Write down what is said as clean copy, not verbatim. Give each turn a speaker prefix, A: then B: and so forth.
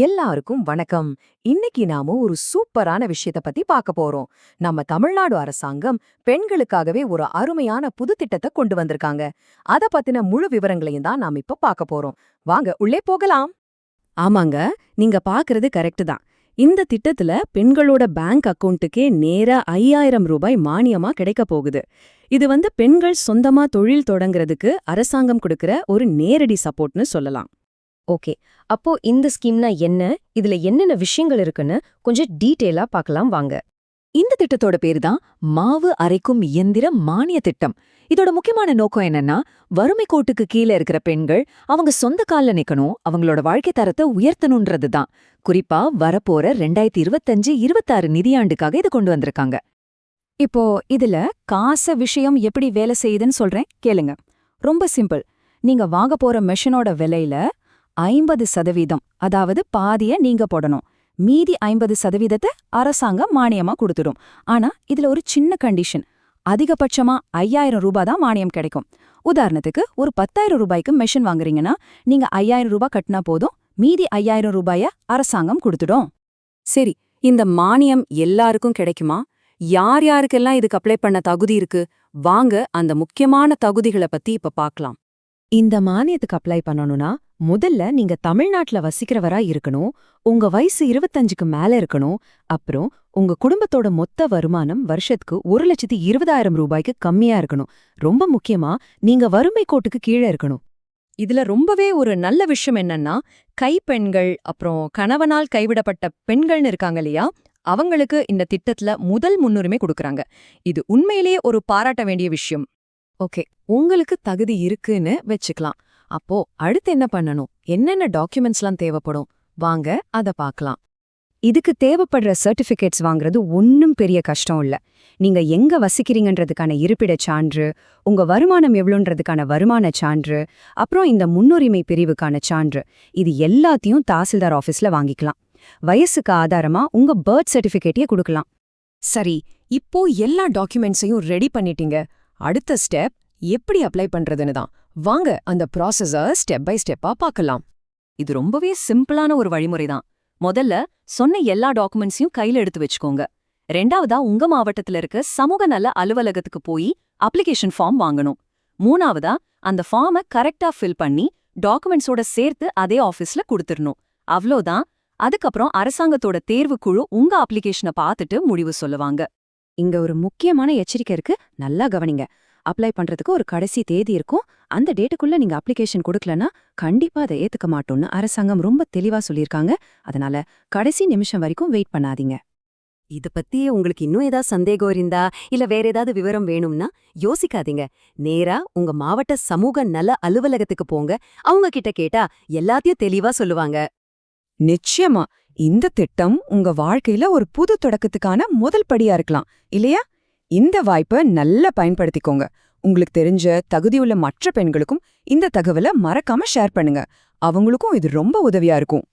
A: எல்லாருக்கும் வணக்கம். இன்னைக்கு நாம ஒரு சூப்பரான விஷயத்த பத்தி பார்க்க போறோம். நம்ம தமிழ்நாடு அரசாங்கம் பெண்களுக்காகவே ஒரு அருமையான புது திட்டத்தை கொண்டு வந்திருக்காங்க. அத பத்தின முழு விவரங்களையும் தான் நாம இப்ப பார்க்க போறோம். வாங்க உள்ளே போகலாம்.
B: ஆமாங்க, நீங்க பாக்குறது கரெக்ட் தான். இந்த திட்டத்துல பெண்களோட பேங்க் அக்கவுண்ட்டுக்கே நேரா 5000 ரூபாய் மானியமா கிடைக்க போகுது. இது பெண்கள் சொந்தமா தொழில் தொடங்குறதுக்கு அரசாங்கம் கொடுக்கிற ஒரு நேரடி சப்போர்ட்னு சொல்லலாம்.
C: ஓகே, அப்போ இந்த ஸ்கீம்னா என்ன, இதுல என்னென்ன விஷயங்கள் இருக்குன்னு கொஞ்சம் டீட்டெயிலா பார்க்கலாம் வாங்க.
D: இந்த திட்டத்தோட பேரு தான் மாவு அரைக்கும் இயந்திர மானிய திட்டம். இதோட முக்கியமான நோக்கம் என்னன்னா, வறுமை கோட்டுக்கு கீழே இருக்கிற பெண்கள் அவங்க சொந்த கால்ல நிக்கணும், அவங்களோட வாழ்க்கை தரத்தை உயர்த்தணும்ன்றது தான். குறிப்பா வரப்போற 2025-26 நிதியாண்டுக்காக இது கொண்டு வந்திருக்காங்க.
B: இப்போ இதுல காச விஷயம் எப்படி வேலை செய்யுதுன்னு சொல்றேன், கேளுங்க. ரொம்ப சிம்பிள். நீங்க வாங்க போற மெஷினோட விலையில 50%, அதாவது பாதிய நீங்க போடணும். மீதி 50% அரசாங்கம் மானியமா கொடுத்துடும். ஆனா இதுல ஒரு சின்ன கண்டிஷன். அதிகபட்சமா 5000 ரூபாய் தான் மானியம் கிடைக்கும். உதாரணத்துக்கு ஒரு 10,000 ரூபாய்க்கு மெஷின் வாங்குறீங்கன்னா நீங்க 5000 ரூபாய் கட்டினா போதும், மீதி 5000 ரூபாய அரசாங்கம் கொடுத்துடும். சரி, இந்த மானியம் எல்லாருக்கும் கிடைக்குமா? யார் யாருக்கெல்லாம் இதுக்கு அப்ளை பண்ண தகுதி இருக்கு? வாங்க அந்த முக்கியமான தகுதிகளை பத்தி இப்ப பார்க்கலாம். இந்த மானியத்துக்கு அப்ளை பண்ணணும்னா முதல்ல நீங்க தமிழ்நாட்டுல வசிக்கிறவரா இருக்கணும், உங்க வயசு 25க்கு மேல இருக்கணும், அப்புறம் உங்க குடும்பத்தோட மொத்த வருமானம் வருஷத்துக்கு 1,20,000 ரூபாய்க்கு கம்மியா இருக்கணும். ரொம்ப முக்கியமா நீங்க வறுமை கோட்டுக்கு கீழே இருக்கணும்.
A: இதுல ரொம்பவே ஒரு நல்ல விஷயம் என்னன்னா, கைப்பெண்கள் அப்புறம் கணவனால் கைவிடப்பட்ட பெண்கள்னு இருக்காங்க இல்லையா, அவங்களுக்கு இந்த திட்டத்துல முதல் முன்னுரிமை கொடுக்கறாங்க. இது உண்மையிலேயே ஒரு பாராட்ட வேண்டிய விஷயம். ஓகே, உங்களுக்கு தகுதி இருக்குன்னு வெச்சுக்கலாம். அப்போ அடுத்து என்ன பண்ணணும், என்னென்ன டாக்குமெண்ட்ஸ்லாம் தேவைப்படும், வாங்க அத பார்க்கலாம்.
B: இதுக்கு தேவைப்படுற சர்டிஃபிகேட்ஸ் வாங்குறது ஒன்னும் பெரிய கஷ்டம் இல்ல. நீங்க எங்க வசிக்கிறீங்கன்றதுக்கான இருப்பிடச் சான்று, உங்க வருமானம் எவ்வளோன்றதுக்கான வருமான சான்று, அப்புறம் இந்த முன்னுரிமை பிரிவுக்கான சான்று, இது எல்லாத்தையும் தாசில்தார் ஆபீஸ்ல வாங்கிக்கலாம். வயசுக்கு ஆதாரமா உங்க பர்த் சர்டிஃபிகேட்டையே கொடுக்கலாம்.
A: சரி, இப்போ எல்லா டாக்குமெண்ட்ஸையும் ரெடி பண்ணிட்டீங்க. அடுத்த ஸ்டெப் எப்படி அப்ளை பண்றதுன்னு தான். வாங்க அந்த ப்ராசஸ ஸ்டெப் பை ஸ்டெப்பா பார்க்கலாம். இது ரொம்பவே சிம்பிளான ஒரு வழிமுறை தான். முதல்ல சொன்ன எல்லா டாக்குமெண்ட்ஸையும் கையில எடுத்து வச்சுக்கோங்க. ரெண்டாவதா உங்க மாவட்டத்துல இருக்க சமூக நல அலுவலகத்துக்கு போய் அப்ளிகேஷன் ஃபார்ம் வாங்கணும். மூணாவதா அந்த ஃபார்மை கரெக்டா ஃபில் பண்ணி டாக்குமெண்ட்ஸோட சேர்த்து அதே ஆஃபீஸ்ல கொடுத்துடணும். அவ்ளோதான். அதுக்கப்புறம் அரசாங்கத்தோட தேர்வுக்குழு உங்க அப்ளிகேஷனை பார்த்துட்டு முடிவு சொல்லுவாங்க.
B: இங்க ஒரு முக்கியமான எச்சரிக்கை இருக்கு, நல்லா கவனிங்க. அப்ளை பண்றதுக்கு ஒரு கடைசி தேதி இருக்கும். அந்த டேட்டுக்குள்ள நீங்க அப்ளிகேஷன் கொடுக்கலனா கண்டிப்பா அதை ஏத்துக்க மாட்டோம்னு அரசாங்கம் ரொம்ப தெளிவா சொல்லியிருக்காங்க. அதனால கடைசி நிமிஷம் வரைக்கும் வெயிட் பண்ணாதீங்க.
E: இது பத்தி உங்களுக்கு இன்னும் ஏதாவது சந்தேகம் இருந்தா இல்ல வேற ஏதாவது விவரம் வேணும்னா யோசிக்காதீங்க. நேரா உங்க மாவட்ட சமூக நல அலுவலகத்துக்கு போங்க. அவங்க கிட்ட கேட்டா எல்லாத்தையும் தெளிவா சொல்லுவாங்க.
B: நிச்சயமா இந்த திட்டம் உங்க வாழ்க்கையில ஒரு புது தொடக்கத்துக்கான முதல் படியா இருக்கலாம் இல்லையா? இந்த வாய்ப்பை நல்லா பயன்படுத்திக்கோங்க. உங்களுக்கு தெரிஞ்ச தகுதியுள்ள மற்ற பெண்களுக்கும் இந்த தகவலை மறக்காம ஷேர் பண்ணுங்க. அவங்களுக்கும் இது ரொம்ப உதவியா இருக்கும்.